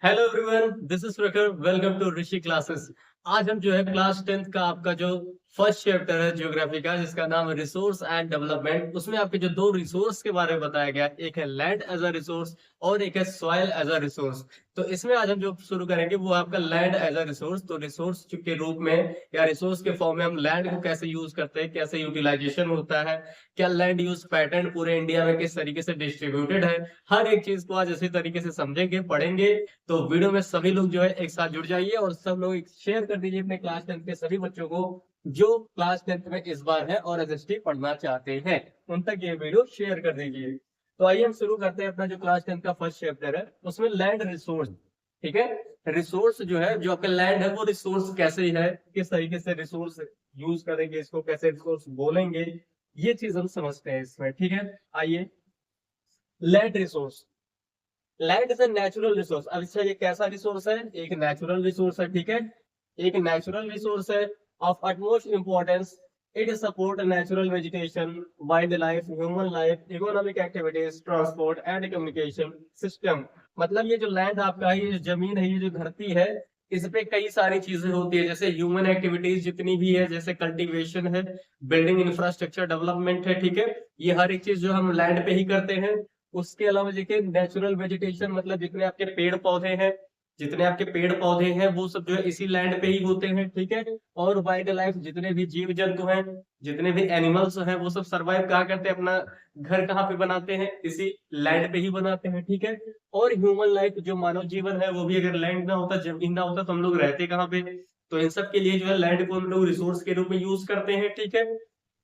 Hello everyone, this is Prakhar. Welcome to Rishi classes. आज हम जो है क्लास 10th का आपका जो फर्स्ट चैप्टर है ज्योग्राफी का, जिसका नाम है रिसोर्स एंड डेवलपमेंट, उसमें आपके जो दो रिसोर्स के बारे में बताया गया, एक है लैंड एज अ रिसोर्स और एक है सॉइल एज अ रिसोर्स। तो इसमें आज हम जो शुरू करेंगे वो आपका लैंड एज अ रिसोर्स। तो रिसोर्स के रूप में या रिसोर्स के फॉर्म में हम लैंड को कैसे यूज करते हैं, कैसे यूटिलाइजेशन होता है, क्या लैंड यूज पैटर्न पूरे इंडिया में किस तरीके से डिस्ट्रीब्यूटेड है, हर एक चीज को आज इसी तरीके से समझेंगे, पढ़ेंगे। तो वीडियो में सभी लोग जो है एक साथ जुड़ जाइए और सब लोग शेयर कर दीजिए अपने क्लास 10 के सभी बच्चों को जो क्लास 10 में इस बार है और एसएसटी पढ़ना चाहते हैं, उन तक ये वीडियो शेयर कर दीजिए। तो आइए हम शुरू करते हैं अपना जो क्लास 10 का फर्स्ट चैप्टर है, उसमें लैंड रिसोर्स। ठीक है, रिसोर्स जो है, जो आपका लैंड है वो रिसोर्स कैसे है, किस तरीके से रिसोर्स यूज करेंगे, इसको कैसे रिसोर्स बोलेंगे, ये चीज हम समझते हैं इसमें। ठीक है, आइए। Land resource, land is a natural resource. अब इसका ये कैसा रिसोर्स है? एक नेचुरल रिसोर्स है। ठीक है, एक नेचुरल रिसोर्स है of utmost importance. It support natural vegetation, wild life, human life, economic activities, transport and communication system. मतलब ये जो लैंड आपका है, ये जमीन है, ये जो धरती है, इस पे कई सारी चीजें होती है, जैसे ह्यूमन एक्टिविटीज जितनी भी है, जैसे कल्टीवेशन है, बिल्डिंग इंफ्रास्ट्रक्चर डेवलपमेंट है। ठीक है, ये हर एक चीज जो हम लैंड पे ही करते हैं। उसके अलावा देखिए नेचुरल वेजिटेशन, मतलब जितने आपके पेड़ पौधे हैं, जितने आपके पेड़ पौधे हैं वो सब जो है इसी लैंड पे ही होते हैं। ठीक है, और वाइल्ड लाइफ, जितने भी जीव जंतु हैं, जितने भी एनिमल्स हैं, वो सब सरवाइव कहाँ करते हैं, अपना घर कहाँ पे बनाते हैं, इसी लैंड पे ही बनाते हैं। ठीक है, और ह्यूमन लाइफ, जो मानव जीवन है, वो भी अगर लैंड ना होता, जमीन ना होता, तो हम लोग रहते कहाँ पे? तो इन सब के लिए जो है लैंड को हम लोग रिसोर्स के रूप में यूज करते हैं। ठीक है,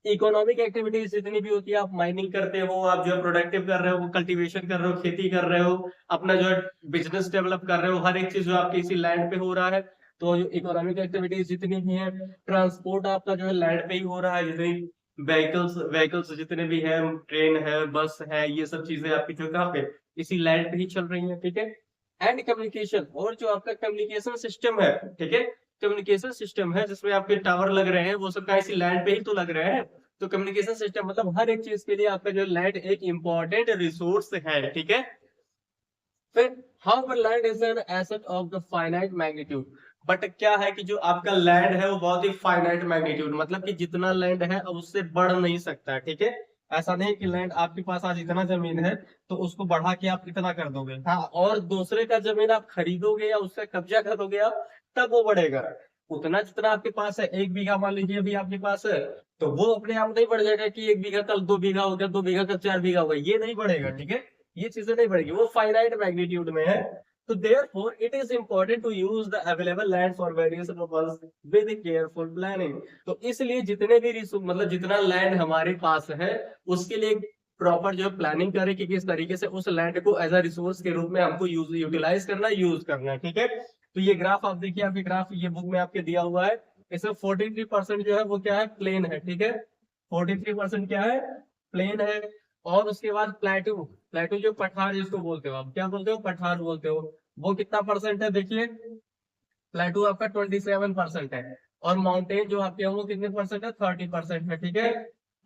इकोनॉमिक एक्टिविटीज जितनी भी होती है, आप माइनिंग करते हो, आप जो है प्रोडक्टिव कर रहे हो, कल्टीवेशन कर रहे हो, खेती कर रहे हो, अपना जो है बिजनेस डेवलप कर रहे हो, हर एक चीज जो आपके इसी लैंड पे हो रहा है। तो इकोनॉमिक एक्टिविटीज जितनी भी है, ट्रांसपोर्ट आपका जो है लैंड पे ही हो रहा है, जितनी व्हीकल्स व्हीकल्स जितने भी है, ट्रेन है, बस है, ये सब चीजें आपकी जो कहाँ पे, इसी लैंड पे ही चल रही है। ठीक है, एंड कम्युनिकेशन, और जो आपका कम्युनिकेशन सिस्टम है, ठीक है, कम्युनिकेशन सिस्टम है जिसमें आपके टावर लग रहे हैं, वो सब का इसी लैंड पे ही तो लग रहे हैं। तो कम्युनिकेशन सिस्टम मतलब हर एक चीज के लिए आपका जो लैंड एक इंपॉर्टेंट रिसोर्स है। ठीक है, फिर how land is an asset of the finite magnitude. But क्या है कि जो आपका लैंड है वो बहुत ही फाइनाइट मैग्नीट्यूड, मतलब कि जितना लैंड है अब उससे बढ़ नहीं सकता है। ठीक है, ऐसा नहीं कि लैंड आपके पास आज इतना जमीन है तो उसको बढ़ा के आप इतना कर दोगे, हाँ, और दूसरे का जमीन आप खरीदोगे या उससे कब्जा करोगे आप, तब वो बढ़ेगा। उतना जितना आपके पास है, 1 बीघा मान लीजिए अभी आपके पास है, तो वो अपने आप नहीं बढ़ जाएगा कि 1 बीघा कल 2 बीघा हो गया, 2 बीघा कल 4 बीघा हो गया, ये नहीं बढ़ेगा। ठीक है, ये चीजें नहीं बढ़ेगी, वो फाइनाइट मैग्नीट्यूड में है। तो therefore it is important to use the available land for various purpose with careful planning. तो इसलिए जितने भी मतलब जितना लैंड हमारे पास है, उसके लिए प्रॉपर जो प्लानिंग करें कि किस तरीके से उस लैंड को एज अ रिसोर्स के रूप में हमको यूटिलाइज करना, यूज करना है। ठीक है, तो ये ग्राफ आप देखिए, आपके ग्राफ ये बुक में आपके दिया हुआ है। इसमें 43% जो है वो क्या है, प्लेन है। ठीक है, 43% क्या है, प्लेन है। और उसके बाद प्लेटू, प्लेटू जो पठार जिसको बोलते हो, आप क्या बोलते हो, पठार बोलते हो, वो कितना परसेंट है देखिए, प्लेटू आपका 27% है। और माउंटेन जो आपके हैं वो कितने परसेंट है, 30% है। ठीक है,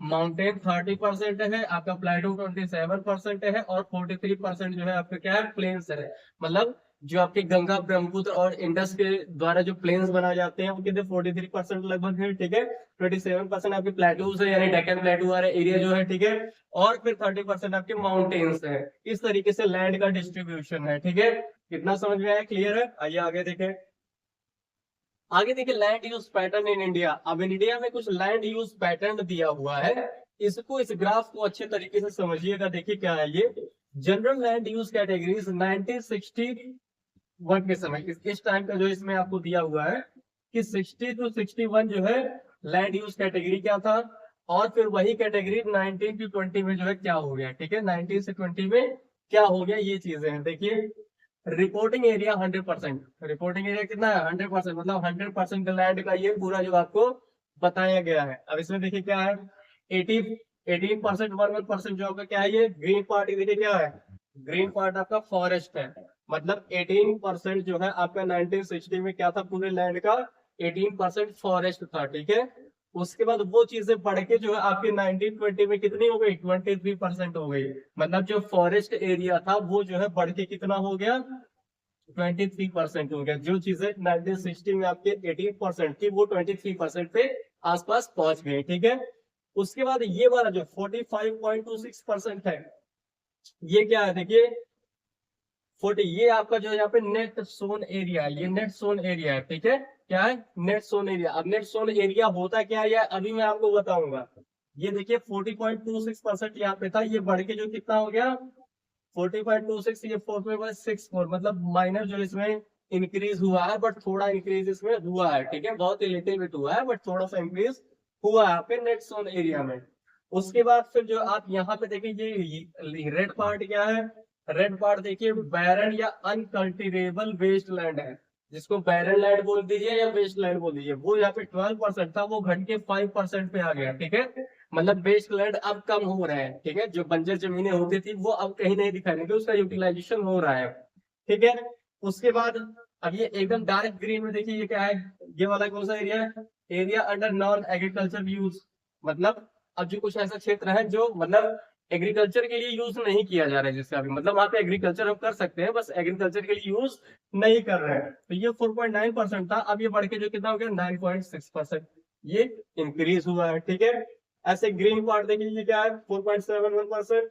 माउंटेन 30% है, आपका प्लेटू 27% है, और 43% जो है आपका क्या है, प्लेन्स है। मतलब जो आपके गंगा, ब्रह्मपुत्र और इंडस के द्वारा जो प्लेन्स बनाए जाते हैं वो कितने, 43% लगभग है। ठीक है, 27% आपके प्लेटूज है, यानी डेक्कन प्लेटू वाला एरिया जो है। ठीक है, और फिर 30% आपके माउंटेन्स है। इस तरीके से लैंड का डिस्ट्रीब्यूशन है। ठीक है, कितना समझ में आया, क्लियर है? आइए आगे देखें। आगे देखिए, land use pattern in India. अब इंडिया में कुछ लैंड यूज पैटर्न दिया हुआ है, इसको, इस ग्राफ को अच्छे तरीके से समझिएगा। देखिए क्या है ये, जनरल लैंड यूज कैटेगरीज 1961 के समय, इस टाइम का जो इसमें आपको दिया हुआ है कि 60 टू 61 जो है लैंड यूज कैटेगरी क्या था, और फिर वही कैटेगरी 19 टू 20 में जो है क्या हो गया। ठीक है, 19 से 20 में क्या हो गया, ये चीजें हैं। देखिए, रिपोर्टिंग एरिया 100%, रिपोर्टिंग एरिया कितना है, 100%, मतलब 100% लैंड का ये पूरा जो आपको बताया गया है। अब इसमें देखिए क्या है, 18% 11% जो आपका क्या है, ये ग्रीन पार्ट, देखिए क्या है, ग्रीन पार्ट आपका फॉरेस्ट है। मतलब 18% जो है आपका 1960 में क्या था, पूरे लैंड का 18% फॉरेस्ट था। ठीक है, उसके बाद वो चीजें बढ़ के जो है आपके 1920 में कितनी हो गई, 23% हो गई। मतलब जो फॉरेस्ट एरिया था वो जो है बढ़ के कितना हो गया, 23% हो गया। जो चीजें 1960 में आपके 18% थी, वो 23% पे आसपास पहुंच गई। ठीक है, उसके बाद ये वाला जो 45.26% है, ये क्या है देखिए, 40, ये आपका जो यहाँ पे नेट सोन एरिया है, ये नेट सोन एरिया है। ठीक है, क्या है, नेट सोन एरिया। अब नेट सोन एरिया होता क्या है, अभी मैं आपको बताऊंगा। ये देखिए 40.26% यहाँ पे था, ये बढ़ के जो कितना हो गया 40.26, ये 4.64, मतलब माइनर जो इसमें इंक्रीज हुआ है, बट थोड़ा इंक्रीज इसमें हुआ है। ठीक है, बहुत ही लिटिल बिट हुआ है, बट थोड़ा सा इंक्रीज हुआ है आपके नेट जोन एरिया में। उसके बाद फिर जो आप यहाँ पे देखिए, ये रेड पार्ट क्या है, रेड पार्ट देखिए बैरन या अनकल्टिवेबल वेस्ट लैंड है, जिसको बैरन लैंड बोल दीजिए या वेस्ट लैंड बोल दीजिए। वो यहाँ पे 12% था, वो घट के 5% पे आ गया। ठीक है, मतलब वेस्ट लैंड अब कम हो रहे हैं। ठीक है, जो बंजर जमीनें होती थी वो अब कहीं नहीं दिखाई देंगे, उसका यूटिलाइजेशन हो रहा है। ठीक है, उसके बाद अब ये एकदम डार्क ग्रीन में देखिए, ये क्या है, ये वाला कौन सा एरिया है, area under non agriculture use. मतलब अब जो कुछ ऐसा क्षेत्र है जो मतलब एग्रीकल्चर के लिए यूज नहीं किया जा रहा है, जिससे अभी मतलब वहां पे एग्रीकल्चर हम कर सकते हैं, बस एग्रीकल्चर के लिए यूज नहीं कर रहे हैं। तो ये 4.9% था, अब ये बढ़ के जो कितना हो गया 9.6%, ये इंक्रीज हुआ है। ठीक है, ऐसे ग्रीन पार्ट देखिए, ये क्या है 4.71%।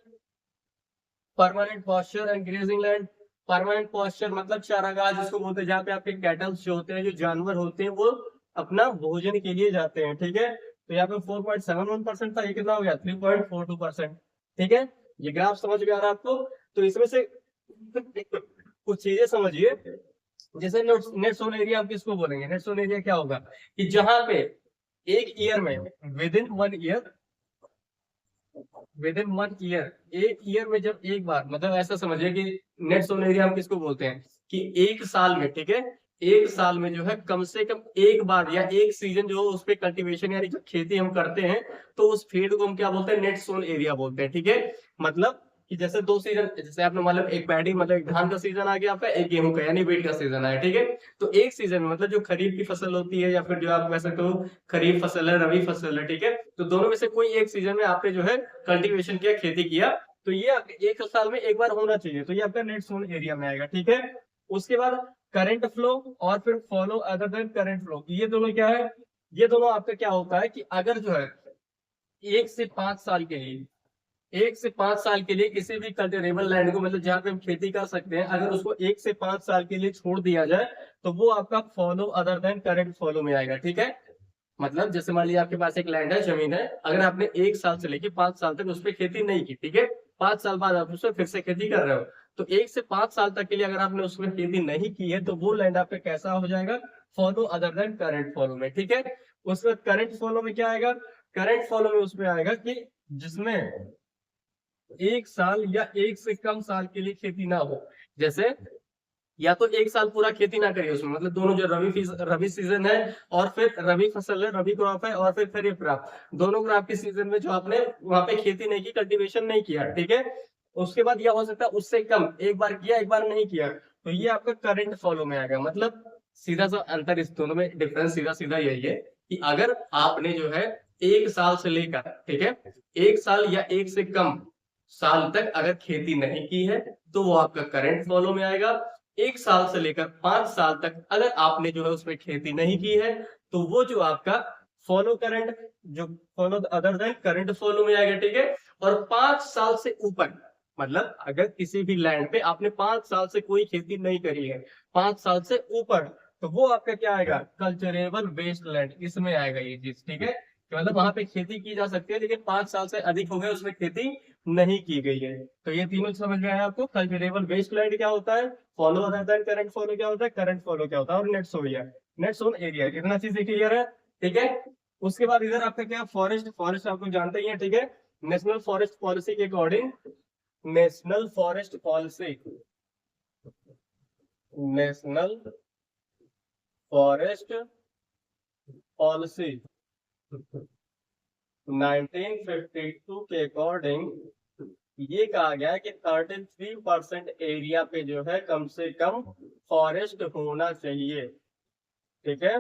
Permanent pasture and grazing land, permanent pasture मतलब चारागाह जिसको बोलते हैं, जहाँ पे आपके कैटल्स जो होते हैं, जो जानवर होते हैं, वो अपना भोजन के लिए जाते हैं। ठीक है, तो यहाँ पे 4.71% था, ये कितना हो गया 3.42%। ठीक है, ये ग्राफ समझ में आ रहा है आपको। तो इसमें से कुछ चीजें समझिए, जैसे नेट सोन एरिया आप किसको बोलेंगे, नेट सोन एरिया क्या होगा कि जहां पे एक ईयर में, with in 1 year, with in 1 year, एक ईयर में जब एक बार, मतलब ऐसा समझिए कि नेट सोन एरिया हम किसको बोलते हैं कि एक साल में, ठीक है, एक साल में जो है कम से कम एक बार या एक सीजन जो उस पे कल्टीवेशन यानी जो खेती हम करते हैं, तो उस फील्ड को हम क्या बोलते हैं, नेट सोन एरिया बोलते हैं। ठीक है, मतलब कि जैसे 2 सीजन, जैसे आपने मतलब एक पैडी मतलब एक धान का सीजन आ गया आपका, एक गेहूं का यानी वेट का सीजन आया। ठीक है, तो एक सीजन में मतलब जो खरीफ की फसल होती है, या फिर जो आप वैसे तो खरीफ फसल है, रबी फसल है, ठीक है, तो दोनों में से कोई एक सीजन में आपने जो है कल्टीवेशन किया, खेती किया, तो ये एक साल में एक बार होना चाहिए, तो ये आपका नेट सोन एरिया में आएगा। ठीक है, उसके बाद करंट फ्लो और फिर follow other than current flow, ये दोनों क्या है, ये दोनों आपका क्या होता है कि अगर जो है 1 से 5 साल के लिए, 1 से 5 साल के लिए किसी भी कल्टिवेबल लैंड को, मतलब जहाँ पे हम खेती कर सकते हैं, अगर उसको 1 से 5 साल के लिए छोड़ दिया जाए, तो वो आपका follow other than current follow में आएगा। ठीक है, मतलब जैसे मान लीजिए आपके पास एक लैंड है, जमीन है, अगर आपने 1 साल से लेके 5 साल तक उस पर खेती नहीं की, ठीक है, 5 साल बाद आप उसमें फिर से खेती कर रहे हो, तो 1 से 5 साल तक के लिए अगर आपने उसमें खेती नहीं की है, तो वो लैंड आपका कैसा हो जाएगा, follow other than current follow में। ठीक है, उसमें करंट फॉलो में क्या आएगा, करंट फॉलो में उसमें आएगा कि जिसमें 1 साल या 1 से कम साल के लिए खेती ना हो, जैसे या तो 1 साल पूरा खेती ना करिए उसमें, मतलब दोनों जो रबी सीजन है और फिर रबी फसल है, रबी क्रॉप है, और फिर खरीफ क्रॉप, दोनों क्रॉप के सीजन में जो आपने वहां पे खेती नहीं की, कल्टीवेशन नहीं किया, ठीक है, उसके बाद यह हो सकता है उससे कम, एक बार किया एक बार नहीं किया, तो ये आपका करंट फॉलो में आएगा। मतलब सीधा सा अंतर इस दोनों में, डिफरेंस सीधा सीधा यही है कि अगर आपने जो है 1 साल से लेकर, ठीक है, 1 साल या 1 से कम साल तक अगर खेती नहीं की है, तो वो आपका करंट फॉलो में आएगा। 1 साल से लेकर 5 साल तक अगर आपने जो है उसमें खेती नहीं की है, तो वो जो आपका फॉलो करंट, जो follow other than current follow में आएगा। ठीक है, और 5 साल से ऊपर, मतलब अगर किसी भी लैंड पे आपने 5 साल से कोई खेती नहीं करी है, 5 साल से ऊपर, तो वो आपका क्या आएगा, कल्चरेबल वेस्ट लैंड, इसमें आएगा ये चीज। ठीक है, कि मतलब वहां पे खेती की जा सकती है, लेकिन 5 साल से अधिक हो गए उसमें खेती नहीं की गई है। तो ये तीनों समझ में आया आपको, कल्चरेबल वेस्ट लैंड क्या होता है, follow other than current follow क्या होता है, करंट फॉलो क्या होता है, और net sown area, net sown area, इतना चीज क्लियर है। ठीक है, उसके बाद इधर आपका क्या, फॉरेस्ट, फॉरेस्ट आप लोग जानते ही है। ठीक है, नेशनल फॉरेस्ट पॉलिसी के according, national forest policy, national forest policy 1952 के अकॉर्डिंग ये कहा गया है कि 33% एरिया पे जो है कम से कम फॉरेस्ट होना चाहिए। ठीक है,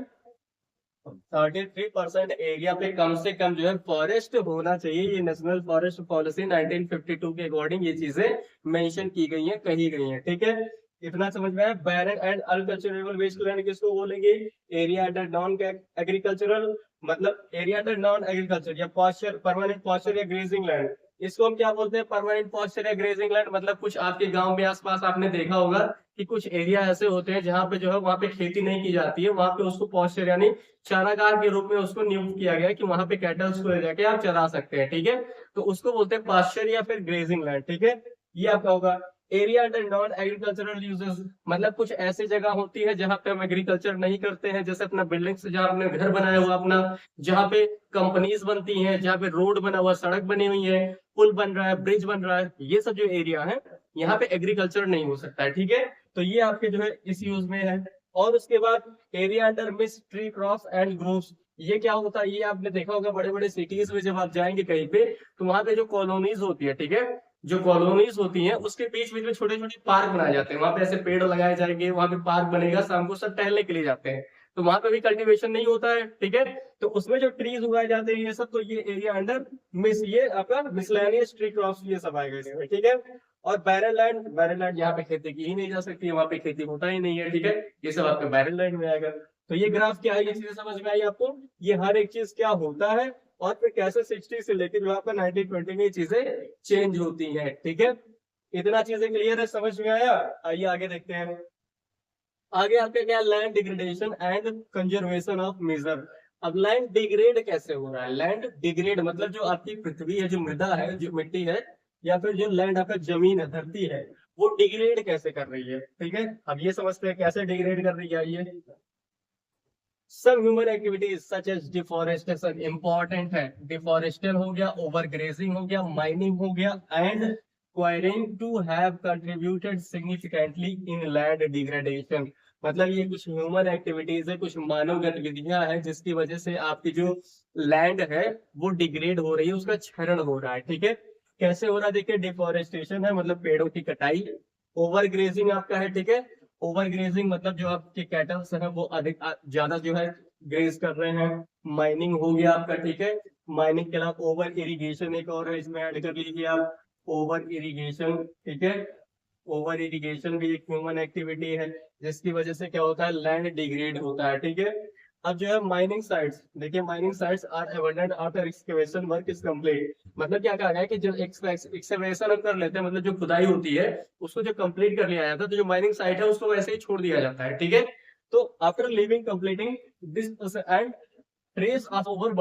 33% एरिया पे कम से कम जो है फॉरेस्ट होना चाहिए। ये नेशनल फॉरेस्ट पॉलिसी 1952 के अकॉर्डिंग ये चीजें मेंशन की गई हैं, कही गई हैं। ठीक है, इतना समझ में आया। बैरन एंड अनकल्चरेबल वेस्टलैंड किसको बोलेंगे? एरिया अंडर नॉन एग्रीकल्चरल, मतलब एरिया अंडर नॉन एग्रीकल्चर या पॉस्चर, परमानेंट पॉस्चर या ग्रेजिंग लैंड, इसको हम क्या बोलते हैं? परमानेंट पॉस्चर या ग्रेजिंग लैंड। मतलब कुछ आपके गांव में आसपास आपने देखा होगा कि कुछ एरिया ऐसे होते हैं जहां पे जो है वहां पे खेती नहीं की जाती है, वहां पे उसको पॉस्चर यानी चारागाह के रूप में उसको नियुक्त किया गया है कि वहां पे कैटल्स को ले जाके आप चरा सकते हैं, ठीक है। तो उसको बोलते हैं पास्चर या फिर ग्रेजिंग लैंड, ठीक है। ये आपका होगा। Area under non agricultural uses, मतलब कुछ ऐसी जगह होती है जहां पे हम एग्रीकल्चर नहीं करते हैं, जैसे अपना बिल्डिंग से जहां आपने घर बनाया हुआ अपना, जहां पे कंपनीज बनती हैं, जहां पे रोड बना हुआ, सड़क बनी हुई है, पुल बन रहा है, ब्रिज बन रहा है, ये सब जो एरिया है यहाँ पे एग्रीकल्चर नहीं हो सकता है, ठीक है। तो ये आपके जो है इस यूज में है। और उसके बाद area under miss tree crops and groves, ये क्या होता है? ये आपने देखा होगा बड़े बड़े सिटीज में जब आप जाएंगे कहीं पे, तो वहां पे जो कॉलोनीज होती है, ठीक है, जो कॉलोनीज होती हैं उसके बीच बीच में छोटे छोटे पार्क बनाए जाते हैं, वहां पे ऐसे पेड़ लगाए जाएंगे, वहां पे पार्क बनेगा, शाम को सब टहलने के लिए जाते हैं। तो वहां पे भी कल्टीवेशन नहीं होता है, ठीक है। तो उसमें जो ट्रीज उगाए जाते हैं ये सब, तो ये एरिया अंडर मिस, ये आपका मिसलेनियस ट्री क्रॉप्स ये सब आएगा इसमें, ठीक है। और बैरन लैंड, बैरन लैंड यहाँ पे खेती की ही नहीं जा सकती है, वहां पे खेती होता ही नहीं है, ठीक है। ये सब आपके बैरन लैंड में आएगा। तो ये ग्राफ क्या है, ये चीजें समझ में आई आपको? ये हर एक चीज क्या होता है और फिर कैसे 60 से लेकर जो आपका 1920 में ये चीजें चेंज होती हैं, ठीक है। इतना चीजें क्लियर है, समझ में आया? आइए आगे देखते हैं। आगे आपका क्या? Land degradation and conservation of measure. अब लैंड डिग्रेड कैसे हो रहा है? लैंड डिग्रेड मतलब जो आपकी पृथ्वी है, जो मृदा है, जो मिट्टी है, या फिर जो लैंड आपका जमीन है, धरती है, वो डिग्रेड कैसे कर रही है, ठीक है। अब ये समझते हैं कैसे डिग्रेड कर रही है। ये सब human activities such as deforestation important है। डिफोरेस्टेशन हो गया, ओवर ग्रेजिंग हो गया, माइनिंग हो गया, and quarrying to have contributed significantly in land degradation. मतलब ये कुछ ह्यूमन एक्टिविटीज है, कुछ मानव गतिविधियां हैं जिसकी वजह से आपकी जो लैंड है वो डिग्रेड हो रही है, उसका क्षरण हो रहा है, ठीक है। कैसे हो रहा है? देखिए, डिफोरेस्टेशन है मतलब पेड़ों की कटाई, ओवर ग्रेजिंग आपका है, ठीक है। ओवर ग्रेजिंग मतलब जो आपके कैटल्स है वो अधिक ज्यादा जो है ग्रेज कर रहे हैं। माइनिंग हो गया आपका, ठीक है। माइनिंग के अलावा ओवर इरिगेशन एक और है, इसमें ऐड कर लीजिए आप, ओवर इरिगेशन, ठीक है। ओवर इरिगेशन भी एक ह्यूमन एक्टिविटी है जिसकी वजह से क्या होता है? लैंड डिग्रेड होता है, ठीक है। अब जो है माइनिंग साइट्स, देखिए mining sites are abandoned after excavation work is complete. मतलब क्या कहा गया है कि जब एक्सकेवेशन हम कर लेते हैं, मतलब जो खुदाई होती है उसको जो कंप्लीट कर लिया जाता है, तो जो माइनिंग साइट है उसको वैसे ही छोड़ दिया जाता है, ठीक है। तो after living completing this and trace of over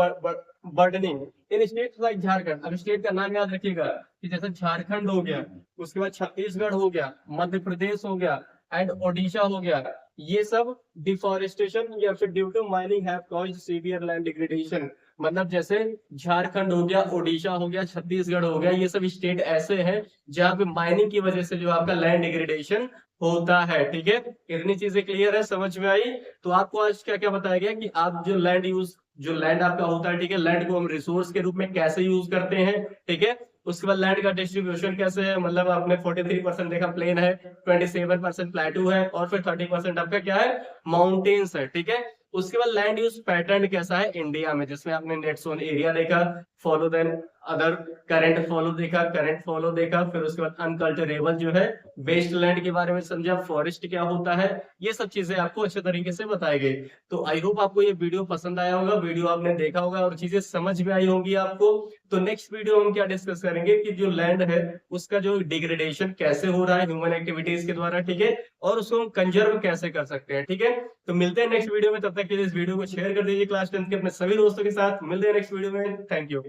burdening in states like Jharkhand. अब स्टेट का नाम याद रखिएगा कि जैसे झारखंड हो गया, उसके बाद छत्तीसगढ़ हो गया, मध्य प्रदेश हो गया एंड ओडिशा हो गया, ये सब डिफोरेस्टेशन या फिर due to mining have caused severe land degradation. मतलब जैसे झारखंड हो गया, ओडिशा हो गया, छत्तीसगढ़ हो गया, ये सब स्टेट ऐसे हैं जहां पे माइनिंग की वजह से जो आपका लैंड डिग्रेडेशन होता है, ठीक है। इतनी चीजें क्लियर है, समझ में आई? तो आपको आज क्या क्या बताया गया कि आप जो लैंड यूज, जो लैंड आपका होता है, ठीक है, लैंड को हम रिसोर्स के रूप में कैसे यूज करते हैं, ठीक है। उसके बाद लैंड का डिस्ट्रीब्यूशन कैसे है, मतलब आपने 43% देखा प्लेन है, 27% प्लेटू है, और फिर 30% आपका क्या है? माउंटेन्स है, ठीक है। उसके बाद लैंड यूज पैटर्न कैसा है इंडिया में, जिसमें आपने नेट जोन एरिया देखा, fallow than other current fallow देखा, करंट फॉलो देखा, फिर उसके बाद अनकल्चरेबल जो है वेस्ट लैंड के बारे में समझा, फॉरेस्ट क्या होता है, ये सब चीजें आपको अच्छे तरीके से बताई गई। तो आई होप आपको ये वीडियो पसंद आया होगा, वीडियो आपने देखा होगा और चीजें समझ में आई होंगी आपको। तो नेक्स्ट वीडियो हम क्या डिस्कस करेंगे कि जो लैंड है उसका जो डिग्रेडेशन कैसे हो रहा है ह्यूमन एक्टिविटीज के द्वारा, ठीक है, और उसको हम कंजर्व कैसे कर सकते हैं, ठीक है। तो मिलते हैं नेक्स्ट वीडियो में, तब तक के लिए इस वीडियो को शेयर कर दीजिए क्लास 10 के अपने सभी दोस्तों के साथ। मिलते हैं नेक्स्ट वीडियो में, थैंक यू।